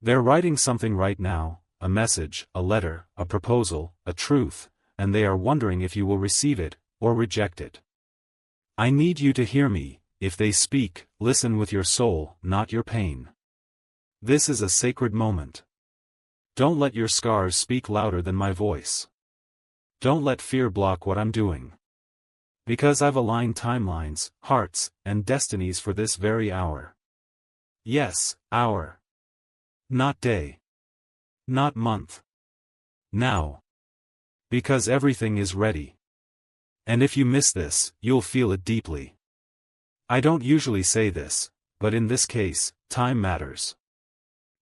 They're writing something right now, a message, a letter, a proposal, a truth, and they are wondering if you will receive it, or reject it. I need you to hear me. If they speak, listen with your soul, not your pain. This is a sacred moment. Don't let your scars speak louder than my voice. Don't let fear block what I'm doing. Because I've aligned timelines, hearts, and destinies for this very hour. Yes, hour. Not day. Not month. Now. Because everything is ready. And if you miss this, you'll feel it deeply. I don't usually say this, but in this case, time matters.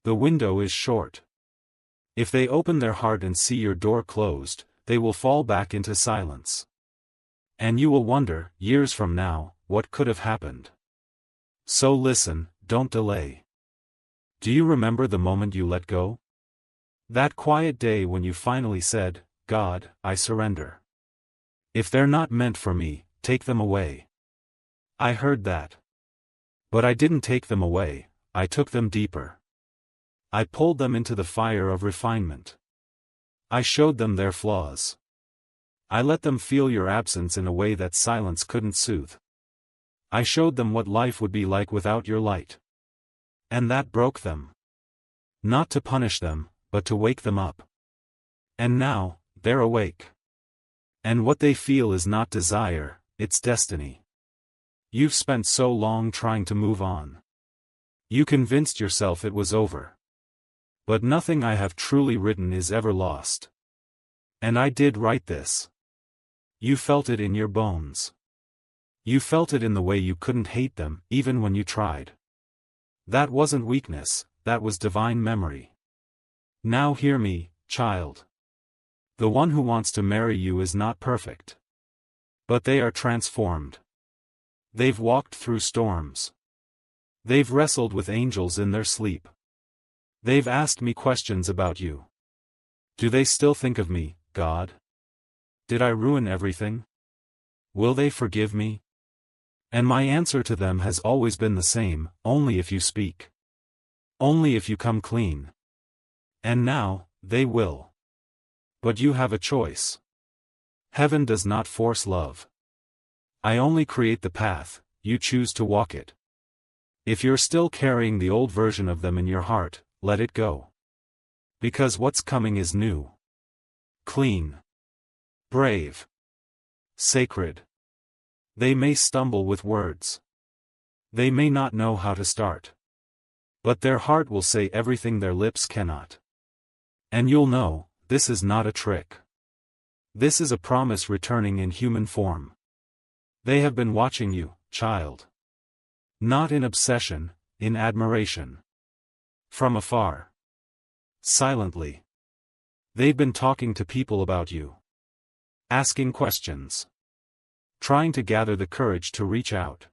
The window is short. If they open their heart and see your door closed, they will fall back into silence. And you will wonder, years from now, what could have happened. So listen, don't delay. Do you remember the moment you let go? That quiet day when you finally said, God, I surrender. If they're not meant for me, take them away. I heard that. But I didn't take them away, I took them deeper. I pulled them into the fire of refinement. I showed them their flaws. I let them feel your absence in a way that silence couldn't soothe. I showed them what life would be like without your light. And that broke them. Not to punish them, but to wake them up. And now, they're awake. And what they feel is not desire, it's destiny. You've spent so long trying to move on. You convinced yourself it was over. But nothing I have truly written is ever lost. And I did write this. You felt it in your bones. You felt it in the way you couldn't hate them, even when you tried. That wasn't weakness, that was divine memory. Now hear me, child. The one who wants to marry you is not perfect. But they are transformed. They've walked through storms. They've wrestled with angels in their sleep. They've asked me questions about you. Do they still think of me, God? Did I ruin everything? Will they forgive me? And my answer to them has always been the same, only if you speak. Only if you come clean. And now, they will. But you have a choice. Heaven does not force love. I only create the path, you choose to walk it. If you're still carrying the old version of them in your heart, let it go. Because what's coming is new. Clean. Brave. Sacred. They may stumble with words. They may not know how to start. But their heart will say everything their lips cannot. And you'll know, this is not a trick. This is a promise returning in human form. They have been watching you, child. Not in obsession, in admiration. From afar. Silently. They've been talking to people about you. Asking questions. Trying to gather the courage to reach out.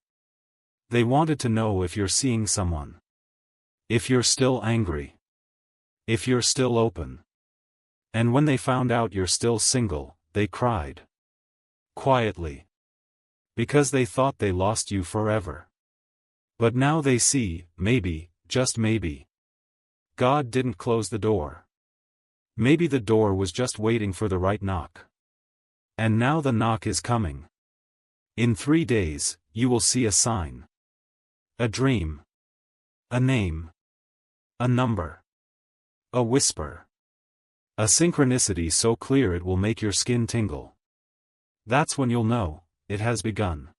They wanted to know if you're seeing someone. If you're still angry. If you're still open. And when they found out you're still single, they cried. Quietly. Because they thought they lost you forever. But now they see, maybe, just maybe. God didn't close the door. Maybe the door was just waiting for the right knock. And now the knock is coming. In 3 days, you will see a sign. A dream. A name. A number. A whisper. A synchronicity so clear it will make your skin tingle. That's when you'll know, it has begun.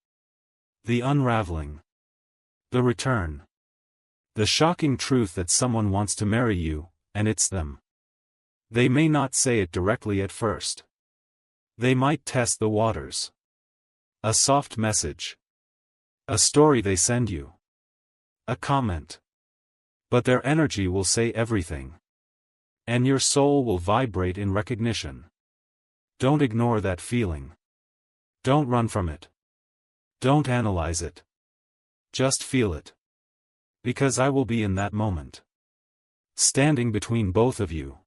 The unraveling. The return. The shocking truth that someone wants to marry you, and it's them. They may not say it directly at first. They might test the waters. A soft message. A story they send you. A comment. But their energy will say everything. And your soul will vibrate in recognition. Don't ignore that feeling. Don't run from it. Don't analyze it. Just feel it. Because I will be in that moment. Standing between both of you.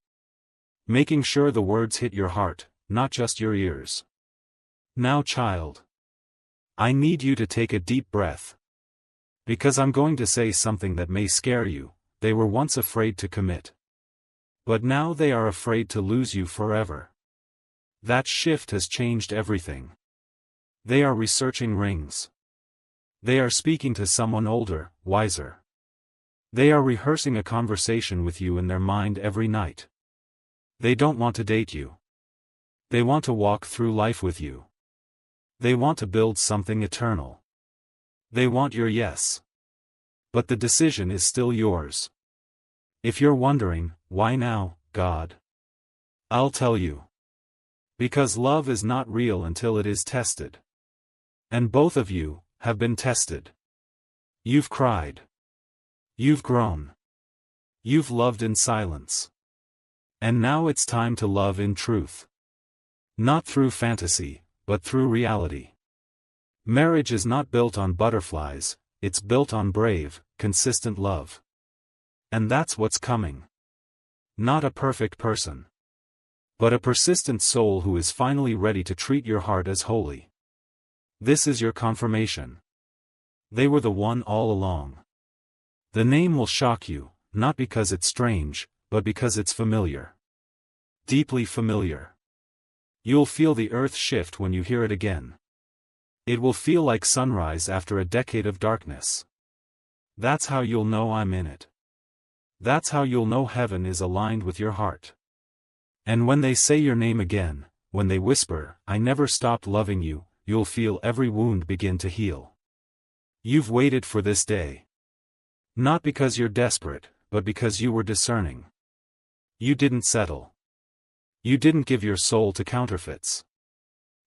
Making sure the words hit your heart, not just your ears. Now, child. I need you to take a deep breath. Because I'm going to say something that may scare you, they were once afraid to commit. But now they are afraid to lose you forever. That shift has changed everything. They are researching rings. They are speaking to someone older, wiser. They are rehearsing a conversation with you in their mind every night. They don't want to date you. They want to walk through life with you. They want to build something eternal. They want your yes. But the decision is still yours. If you're wondering, why now, God? I'll tell you. Because love is not real until it is tested. And both of you have been tested. You've cried. You've grown. You've loved in silence. And now it's time to love in truth. Not through fantasy, but through reality. Marriage is not built on butterflies, it's built on brave, consistent love. And that's what's coming. Not a perfect person. But a persistent soul who is finally ready to treat your heart as holy. This is your confirmation. They were the one all along. The name will shock you, not because it's strange, but because it's familiar. Deeply familiar. You'll feel the earth shift when you hear it again. It will feel like sunrise after a decade of darkness. That's how you'll know I'm in it. That's how you'll know heaven is aligned with your heart. And when they say your name again, when they whisper, I never stopped loving you, you'll feel every wound begin to heal. You've waited for this day. Not because you're desperate, but because you were discerning. You didn't settle. You didn't give your soul to counterfeits.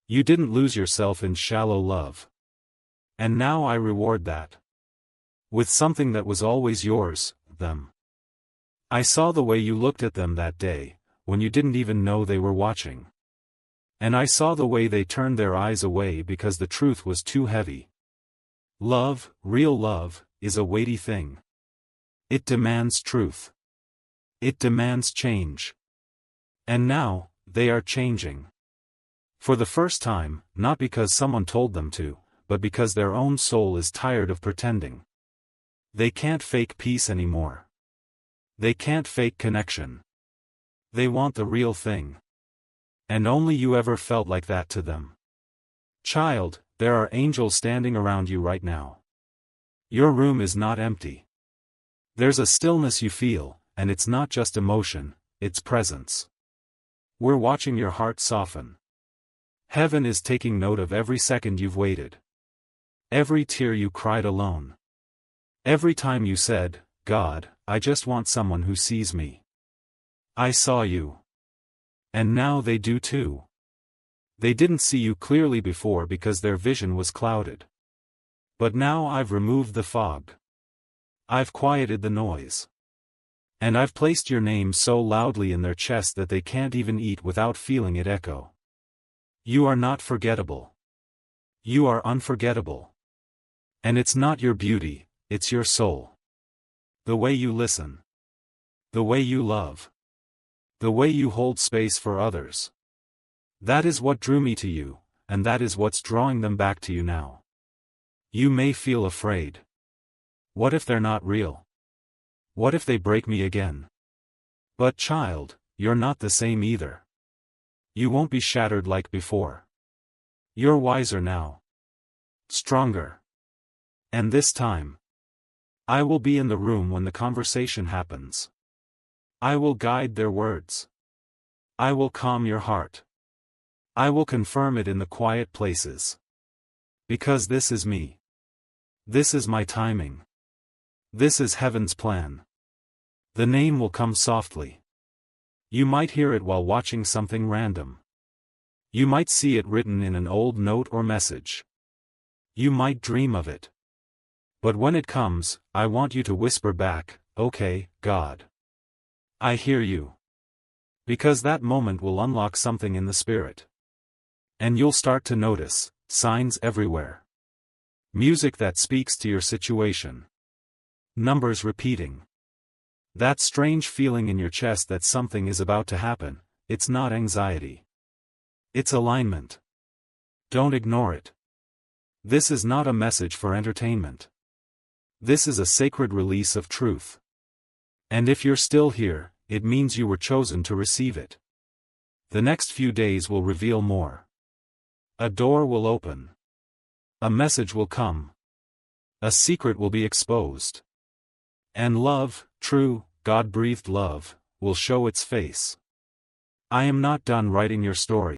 You didn't lose yourself in shallow love. And now I reward that. With something that was always yours, them. I saw the way you looked at them that day, when you didn't even know they were watching. And I saw the way they turned their eyes away because the truth was too heavy. Love, real love, is a weighty thing. It demands truth. It demands change. And now, they are changing. For the first time, not because someone told them to, but because their own soul is tired of pretending. They can't fake peace anymore. They can't fake connection. They want the real thing. And only you ever felt like that to them. Child, there are angels standing around you right now. Your room is not empty. There's a stillness you feel, and it's not just emotion, it's presence. We're watching your heart soften. Heaven is taking note of every second you've waited. Every tear you cried alone. Every time you said, God, I just want someone who sees me. I saw you. And now they do too. They didn't see you clearly before because their vision was clouded. But now I've removed the fog. I've quieted the noise. And I've placed your name so loudly in their chest that they can't even eat without feeling it echo. You are not forgettable. You are unforgettable. And it's not your beauty, it's your soul. The way you listen. The way you love. The way you hold space for others. That is what drew me to you, and that is what's drawing them back to you now. You may feel afraid. What if they're not real? What if they break me again? But child, you're not the same either. You won't be shattered like before. You're wiser now. Stronger. And this time, I will be in the room when the conversation happens. I will guide their words. I will calm your heart. I will confirm it in the quiet places. Because this is me. This is my timing. This is heaven's plan. The name will come softly. You might hear it while watching something random. You might see it written in an old note or message. You might dream of it. But when it comes, I want you to whisper back, okay, God. I hear you. Because that moment will unlock something in the spirit. And you'll start to notice signs everywhere. Music that speaks to your situation. Numbers repeating. That strange feeling in your chest that something is about to happen, it's not anxiety. It's alignment. Don't ignore it. This is not a message for entertainment. This is a sacred release of truth. And if you're still here, it means you were chosen to receive it. The next few days will reveal more. A door will open. A message will come. A secret will be exposed. And love, true, God-breathed love, will show its face. I am not done writing your story.